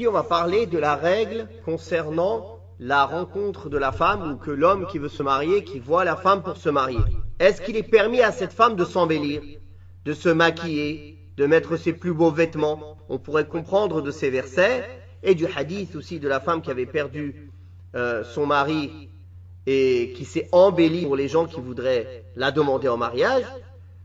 On va parler de la règle concernant la rencontre de la femme ou que l'homme qui veut se marier, qui voit la femme pour se marier. Est-ce qu'il est permis à cette femme de s'embellir, de se maquiller, de mettre ses plus beaux vêtements? On pourrait comprendre de ces versets et du hadith aussi de la femme qui avait perdu son mari et qui s'est embellie pour les gens qui voudraient la demander en mariage,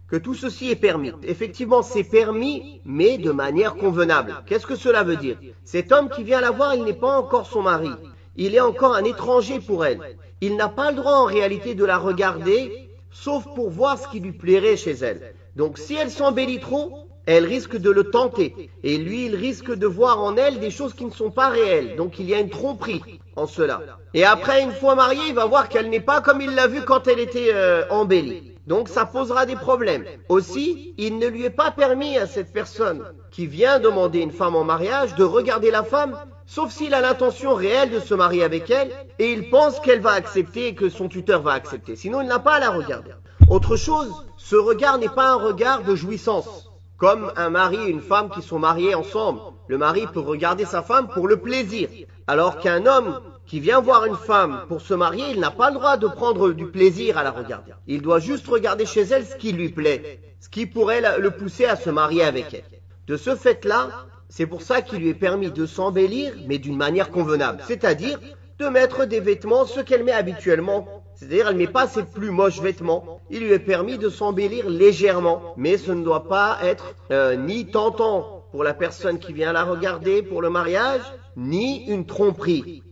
que tout ceci est permis. Effectivement, c'est permis, mais de manière convenable. Qu'est-ce que cela veut dire? Cet homme qui vient la voir, il n'est pas encore son mari. Il est encore un étranger pour elle. Il n'a pas le droit en réalité de la regarder, sauf pour voir ce qui lui plairait chez elle. Donc si elle s'embellit trop, elle risque de le tenter. Et lui, il risque de voir en elle des choses qui ne sont pas réelles. Donc il y a une tromperie en cela. Et après, une fois mariée, il va voir qu'elle n'est pas comme il l'a vue quand elle était embellie. Donc ça posera des problèmes. Aussi, il ne lui est pas permis à cette personne qui vient demander une femme en mariage de regarder la femme, sauf s'il a l'intention réelle de se marier avec elle et il pense qu'elle va accepter et que son tuteur va accepter. Sinon, il n'a pas à la regarder. Autre chose, ce regard n'est pas un regard de jouissance. Comme un mari et une femme qui sont mariés ensemble. Le mari peut regarder sa femme pour le plaisir. Alors qu'un homme qui vient voir une femme pour se marier, il n'a pas le droit de prendre du plaisir à la regarder. Il doit juste regarder chez elle ce qui lui plaît, ce qui pourrait le pousser à se marier avec elle. De ce fait-là, c'est pour ça qu'il lui est permis de s'embellir, mais d'une manière convenable. C'est-à-dire de mettre des vêtements, ce qu'elle met habituellement. C'est-à-dire elle ne met pas ses plus moches vêtements. Il lui est permis de s'embellir légèrement, mais ce ne doit pas être ni tentant pour la personne qui vient la regarder pour le mariage, ni une tromperie.